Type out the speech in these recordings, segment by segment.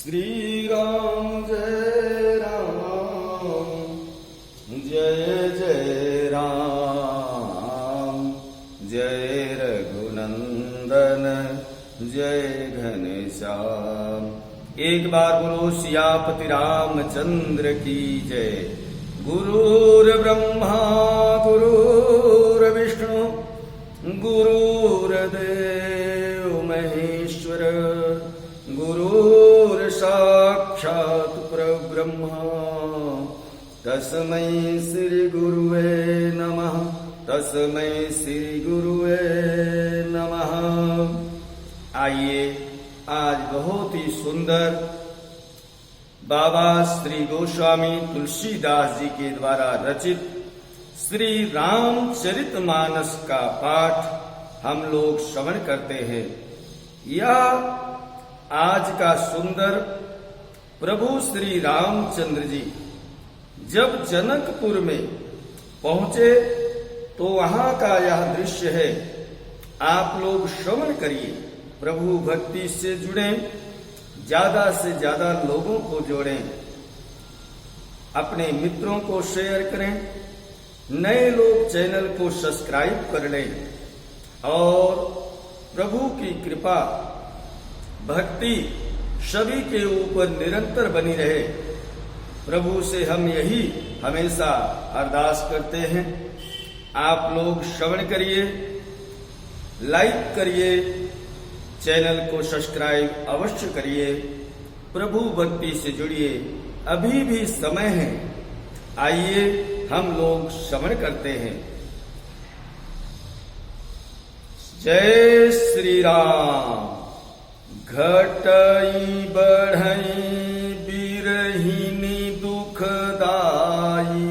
श्री राम जय जय राम जय रघुनंदन जय घनश्याम। एक बार बोलो सियापति रामचंद्र की जय। गुरुर्ब्रह्मा गुरुर्विष्णु गुरुर्देव महेश्वर गुरुर्साक्षात् परब्रह्म तस्मै श्री गुरुवे नमः तस्मै श्री गुरुवे नमः। आइए आज बहुत ही सुंदर बाबा श्री गोस्वामी तुलसीदास जी के द्वारा रचित श्री रामचरितमानस का पाठ हम लोग श्रवण करते हैं। यह आज का सुंदर प्रभु श्री रामचंद्र जी जब जनकपुर में पहुंचे तो वहां का यह दृश्य है। आप लोग श्रवण करिए, प्रभु भक्ति से जुड़ें, ज्यादा से ज्यादा लोगों को जोड़ें, अपने मित्रों को शेयर करें, नए लोग चैनल को सब्सक्राइब कर लें और प्रभु की कृपा भक्ति सभी के ऊपर निरंतर बनी रहे। प्रभु से हम यही हमेशा अरदास करते हैं। आप लोग श्रवण करिए, लाइक करिए, चैनल को सब्सक्राइब अवश्य करिए, प्रभु भक्ति से जुड़िए। अभी भी समय है, आइए हम लोग श्रवण करते हैं। जय श्री राम। घटई बढ़ई बिरहिनी दुखदाई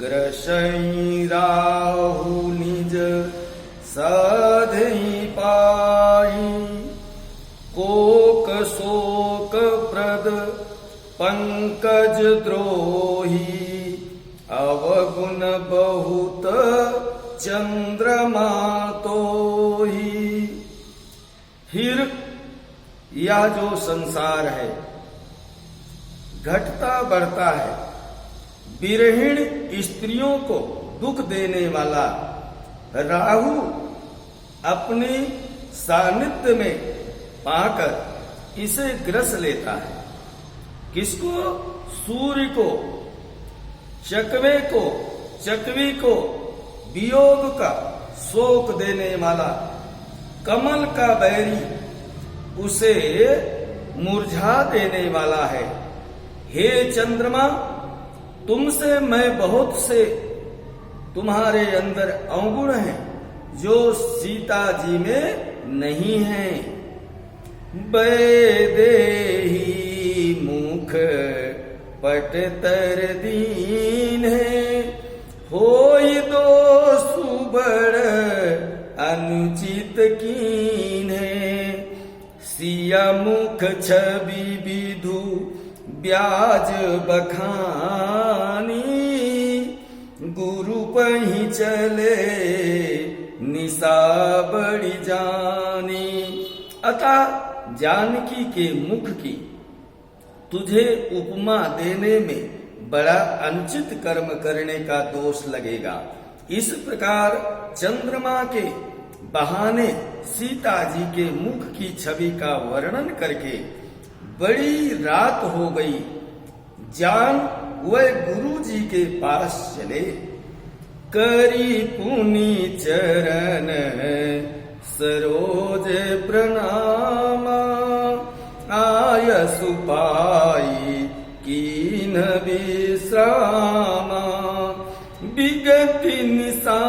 ग्रसई राहु निज साधई पाई कोक शोक प्रद पंकज द्रोही अवगुण बहुत चंद्रमा तोही। फिर यह जो संसार है घटता बढ़ता है, विरहिण स्त्रियों को दुख देने वाला राहु अपने सानिध्य में पाकर इसे ग्रस लेता है। किसको? सूर्य को, चकवी को वियोग का शोक देने वाला कमल का बैरी उसे मुरझा देने वाला है। हे चंद्रमा, तुमसे मैं बहुत से तुम्हारे अंदर अवगुण हैं जो सीता जी में नहीं हैं। बैदेही मुख पट तर दीन है होई दो सुबड़ अनुचित कीन है। सिया मुख छवि विधु ब्याज बखानी गुरु पही चले निशा बड़ी जानी। अतः जानकी के मुख की तुझे उपमा देने में बड़ा अनुचित कर्म करने का दोष लगेगा। इस प्रकार चंद्रमा के बहाने सीता जी के मुख की छवि का वर्णन करके बड़ी रात हो गई। जान वह गुरु जी के पास चले, करी पुनि चरण सरोज प्रणामा आय सुपाई कीन विश्रामा। विगति निशा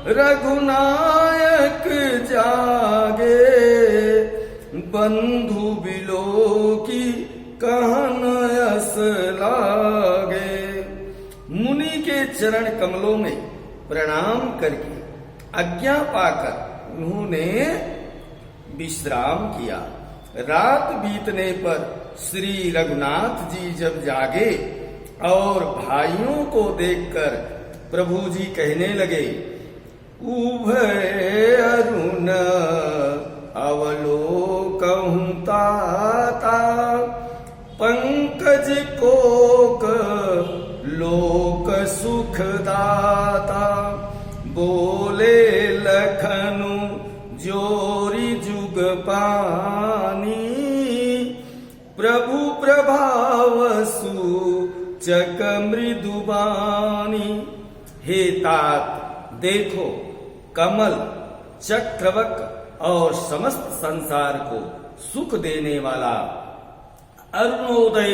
रघुनायक जागे बंधु बिलो की कहन यस लागे। मुनि के चरण कमलों में प्रणाम करके आज्ञा पाकर उन्होंने विश्राम किया। रात बीतने पर श्री रघुनाथ जी जब जागे और भाइयों को देखकर प्रभु जी कहने लगे, उभय अरुण अवलोक कहूँ ताता, पंकज कोक लोक सुखदाता। बोले लखनु जोरी जुग पानी, प्रभु प्रभावसु चक मृदुबानी। हे तात देखो, कमल चक्रवक और समस्त संसार को सुख देने वाला अरुणोदय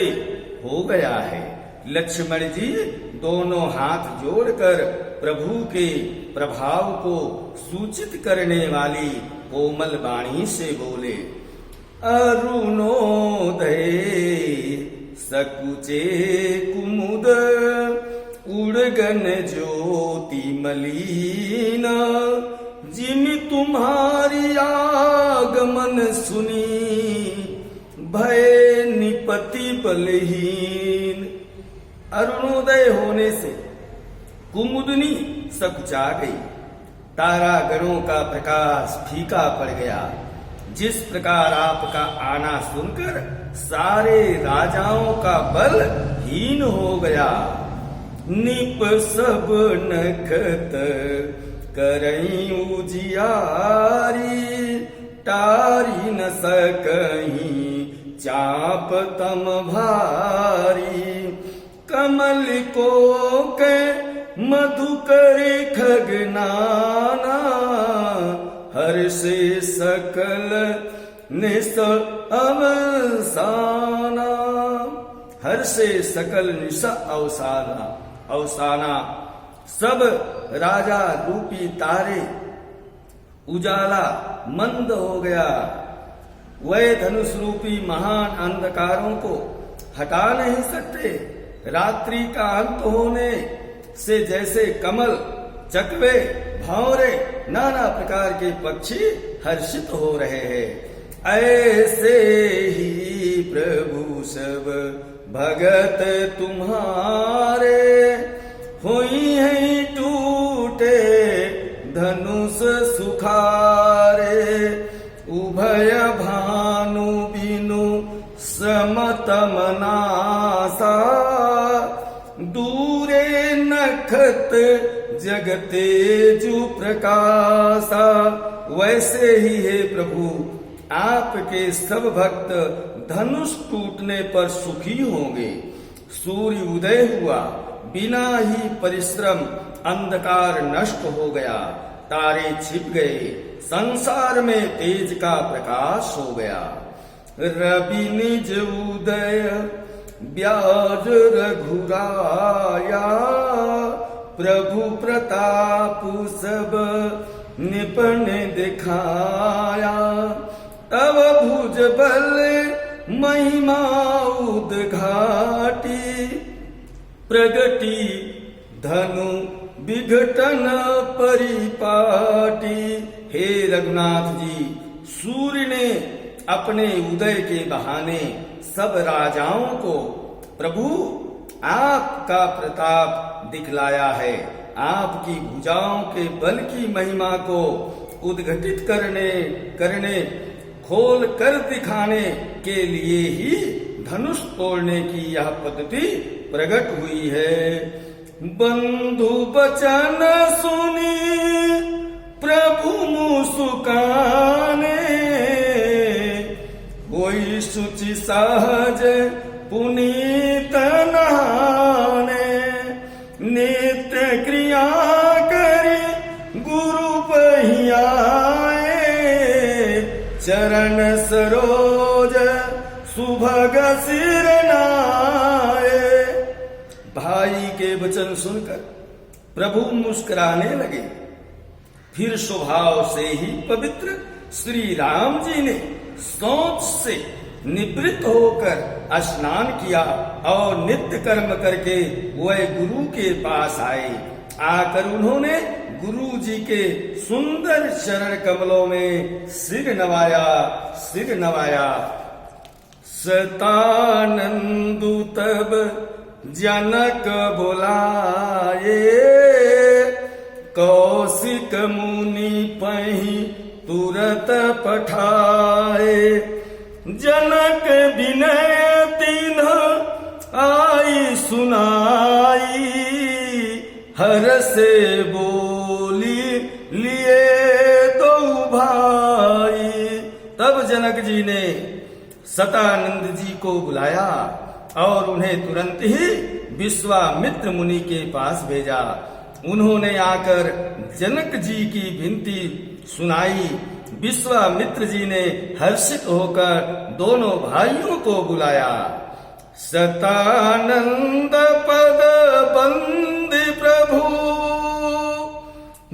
हो गया है। लक्ष्मण जी दोनों हाथ जोड़कर प्रभु के प्रभाव को सूचित करने वाली कोमल वाणी से बोले, अरुणोदय सकुचे कुमुद, उड़गन ज्योति मलिना। जिम तुम्हारी आगमन सुनी, भय निपति बलहीन। अरुणोदय होने से कुमुदनी सकुचा गई, तारागणों का प्रकाश फीका पड़ गया। जिस प्रकार आपका आना सुनकर सारे राजाओं का बल हीन हो गया। निप सब नखत करई उजियारी, टारी न सकहीं चाप तम भारी। कमल को के मधुकर खगनाना, हर से सकल निस अवसाना। हर से सकल निस अवसाना। सब राजा रूपी तारे उजाला मंद हो गया। वह धनुष रूपी महान अंधकारों को हटा नहीं सकते। रात्रि का अंत होने से जैसे कमल, चकवे, भंवरे, नाना प्रकार के पक्षी हर्षित हो रहे हैं, ऐसे ही प्रभु सब भगत तुम्हारे हुई हैं टूटे धनुष सुखारे। उभय भानु बिनु समतम नासा, दूरे नखत जगते जु प्रकाशा। वैसे ही है प्रभु, आपके सब भक्त धनुष टूटने पर सुखी होंगे। सूर्य उदय हुआ, बिना ही परिश्रम अंधकार नष्ट हो गया, तारे छिप गए, संसार में तेज का प्रकाश हो गया। रवि निज उदय ब्याज रघुराया, प्रभु प्रताप सब निपन दिखाया। तब भुज बल महिमा उद्घाटी, प्रगति धनु विघटन परिपाटी। हे रघुनाथ जी, सूर्य ने अपने उदय के बहाने सब राजाओं को प्रभु आपका प्रताप दिखलाया है। आपकी भुजाओं के बल की महिमा को उद्घटित करने खोल कर दिखाने के लिए ही धनुष तोड़ने की यह पद्धति प्रकट हुई है। बंधु बचन सुनी प्रभु मुस्काने, कोई शुचि सहज पुनीत नहाने। नित्य क्रिया करी गुरु पहियाए, चरण सरोज सुभग सिर नाए। भाई के वचन सुनकर प्रभु मुस्कुराने लगे। फिर स्वभाव से ही पवित्र श्री राम जी ने सोच से निवृत्त होकर स्नान किया और नित्य कर्म करके वह गुरु के पास आए। आकर उन्होंने गुरु जी के सुंदर चरण कमलों में सिर नवाया। सतानंदु तब जनक बुलाए, कौशिक मुनि पहि तुरत पठाए। जनक विनय तिन्ह आई सुनाई, हर से बोली लिए दो भाई। तब जनक जी ने सतानंद जी को बुलाया और उन्हें तुरंत ही विश्वामित्र मुनि के पास भेजा। उन्होंने आकर जनक जी की विनती सुनाई। विश्वामित्र जी ने हर्षित होकर दोनों भाइयों को बुलाया। सतानंद पद बंदी प्रभु,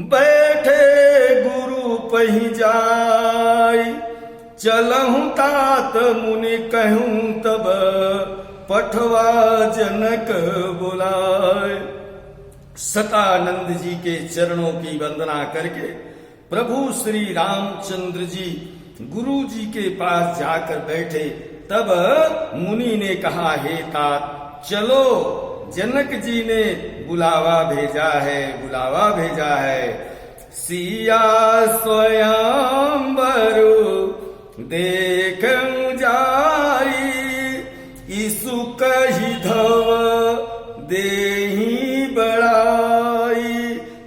बैठे गुरु पही जाय, चलहूं तात मुनि कहूं तब, पठवा जनक बुलाए। सतानंद जी के चरणों की वंदना करके प्रभु श्री रामचंद्र जी गुरु जी के पास जाकर बैठे। तब मुनि ने कहा, हे तात चलो, जनक जी ने बुलावा भेजा है, बुलावा भेजा है। सिया स्वयंवरु देख जाई, ईसु कही धव देही बड़ाई,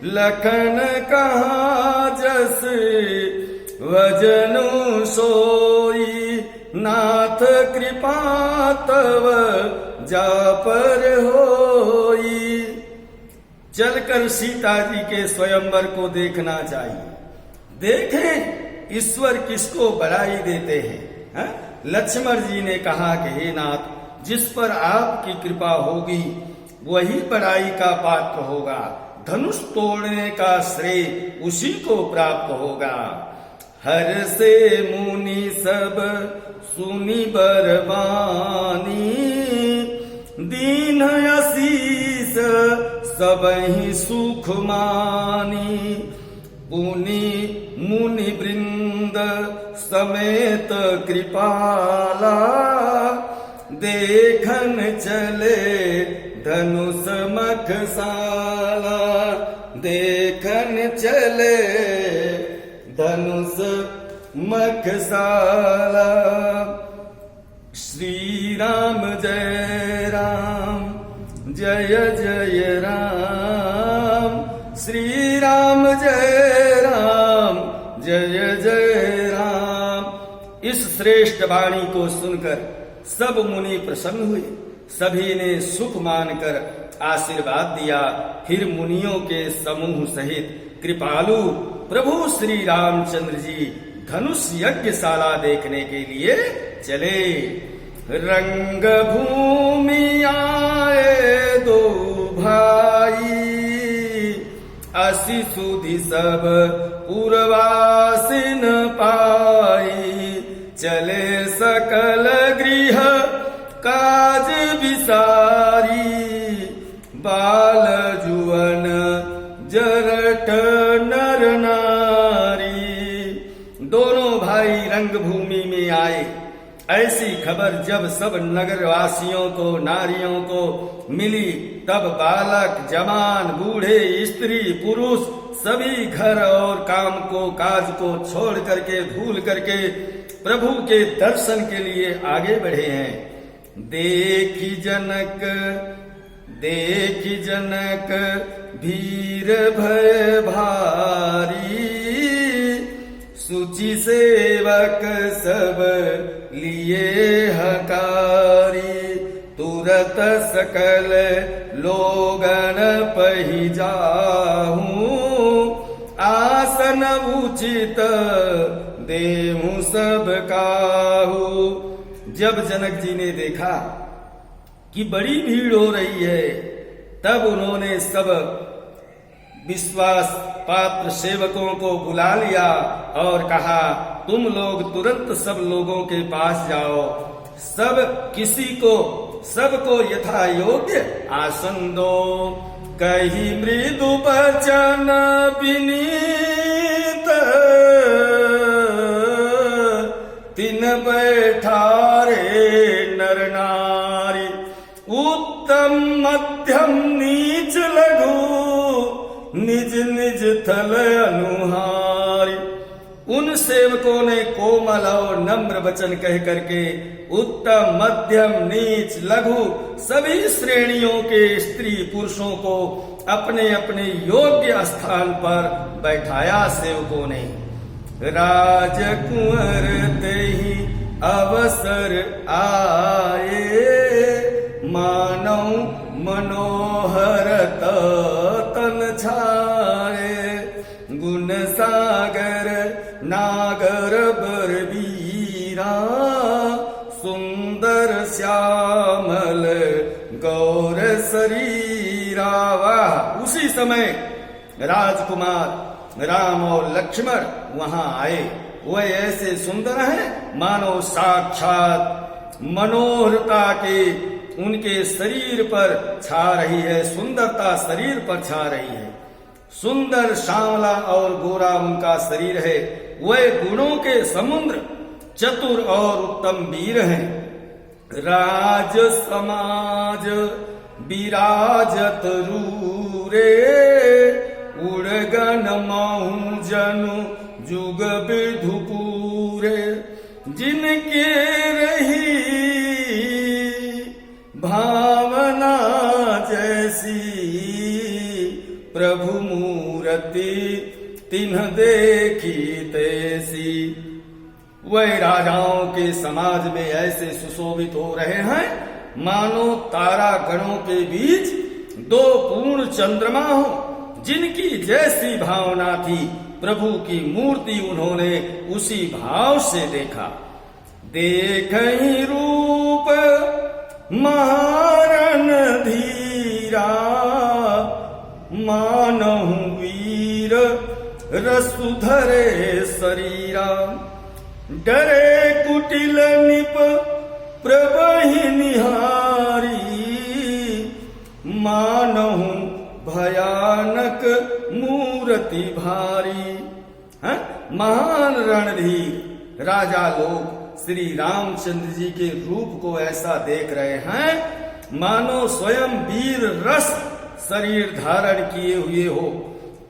लखन कहाँ जस वजनु सोई, नाथ कृपा तव जा पर होई। चलकर सीता जी के स्वयंवर को देखना चाहिए। देखें ईश्वर किसको बड़ाई देते हैं। लक्ष्मण जी ने कहा कि हे नाथ, जिस पर आपकी कृपा होगी वही बड़ाई का पात्र होगा, धनुष तोड़ने का श्रेय उसी को प्राप्त होगा। हर से मुनि सब सुनी बरबानी, दीन आशीष सबहि सुख मानी, पुनि मुनि वृंद समेत कृपाला, देखन चले धनुष मखसाला, देखन चले धनुष मखसाला। श्री राम जय राम, जय जय राम, श्री राम जय राम, जय जय राम। इस श्रेष्ठ वाणी को सुनकर सब मुनि प्रसन्न हुए। सभी ने सुख मानकर आशीर्वाद दिया। फिर मुनियों के समूह सहित कृपालु प्रभु श्री रामचंद्र जी धनुष यज्ञशाला देखने के लिए चले। रंग भूमि आए दो भाई, असी सुधि सब पुरवासिन पाई, चले सकल गृह काज विसारी, बाल जुवन जरठ नर नारी। दोनों भाई रंग भूमि में आए। ऐसी खबर जब सब नगर वासियों को, नारियों को मिली, तब बालक, जवान, बूढ़े, स्त्री, पुरुष सभी घर और काम को, काज को छोड़ करके, भूल करके प्रभु के दर्शन के लिए आगे बढ़े हैं। देखी जनक भीर भय भारी, सुचि सेवक सब लिए हकारी, तुरत सकल लोगन पही जाहूं, आसन उचित देहूं सब काहू। जब जनक जी ने देखा कि बड़ी भीड़ हो रही है, तब उन्होंने सब विश्वास पात्र सेवकों को बुला लिया और कहा, तुम लोग तुरंत सब लोगों के पास जाओ, सबको यथा योग्य आसन दो। कही मृदु वचन विनीत, तिन बैठारे नर नारी, उत्तम मध्यम नीच लघु, निज निज थल अनुहारी। उन सेवकों ने कोमल और नम्र वचन कह करके उत्तम, मध्यम, नीच, लघु सभी श्रेणियों के स्त्री पुरुषों को अपने अपने योग्य स्थान पर बैठाया सेवकों ने। राजकुंवर तेहि अवसर आए, मानव मनोहर तन छाए। गुण सागर नागर बरबीरा, सुंदर श्यामल गौर शरीरा। वाह! उसी समय राजकुमार राम और लक्ष्मण वहां आए। वह ऐसे सुंदर हैं मानो साक्षात मनोहरता के उनके शरीर पर छा रही है, सुंदरता शरीर पर छा रही है। सुंदर श्यामला और गोरा उनका शरीर है। वह गुणों के समुद्र, चतुर और उत्तम वीर हैं। राज समाज विराजत रूरे, उड़गन महु जनु जुग विधु पूरे। जिनके रही भावना जैसी, प्रभु मूर्ति तिन्ह देखी तैसी। वह राजाओं के समाज में ऐसे सुशोभित हो रहे हैं मानो तारा गणों के बीच दो पूर्ण चंद्रमा हो। जिनकी जैसी भावना थी प्रभु की मूर्ति उन्होंने उसी भाव से देखा। देखहि रूप महारण धीरा, मानहु वीर रसुधरे शरीरा। डरे कुटिल निप प्रभहि निहारी, मानहु भयानक मूर्ति भारी। महान रणधीर राजा लोग श्री रामचंद्र जी के रूप को ऐसा देख रहे हैं मानो स्वयं वीर रस शरीर धारण किए हुए हो।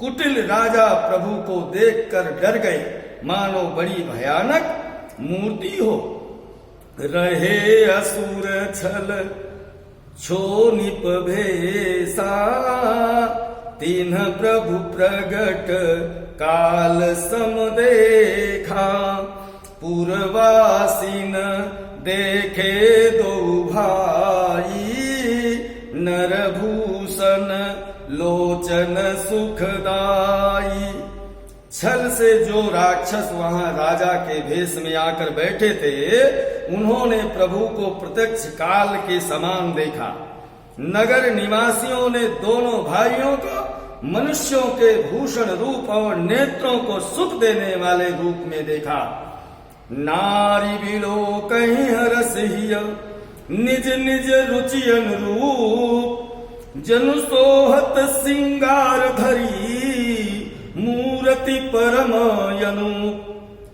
कुटिल राजा प्रभु को देखकर डर गए मानो बड़ी भयानक मूर्ति हो। रहे असुर छल छो निप भेसा, तिन्ह प्रभु प्रगट काल सम देखा। पुरवासिन देखे दो भाई, नरभूषण लोचन सुखदाई। छल से जो राक्षस वहां राजा के भेष में आकर बैठे थे, उन्होंने प्रभु को प्रत्यक्ष काल के समान देखा। नगर निवासियों ने दोनों भाइयों को मनुष्यों के भूषण रूप और नेत्रों को सुख देने वाले रूप में देखा। नारी बिलो कहीं हरसिया, निज निज रुचि अनुरूप। जनु सोहत सिंगार धरी, मूर्ति परम अनुप।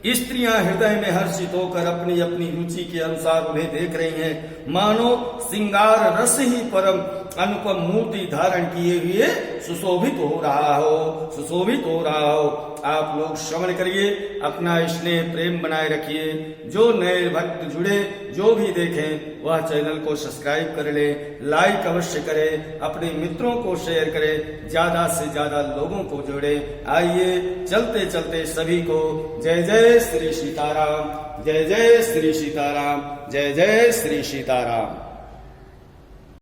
स्त्रियां हृदय में हर्षित होकर अपनी अपनी रुचि के अनुसार उन्हें देख रही हैं, मानो सिंगार रस ही परम अनुपम मूर्ति धारण किए हुए सुशोभित हो रहा हो, सुशोभित हो रहा हो। आप लोग श्रवण करिए, अपना स्नेह प्रेम बनाए रखिए। जो नए भक्त जुड़े, जो भी देखें वह चैनल को सब्सक्राइब कर ले, लाइक अवश्य करें, अपने मित्रों को शेयर करें, ज्यादा से ज्यादा लोगों को जोड़े। आइए चलते चलते सभी को जय जय श्री सीताराम, जय जय श्री सीताराम, जय जय श्री सीताराम।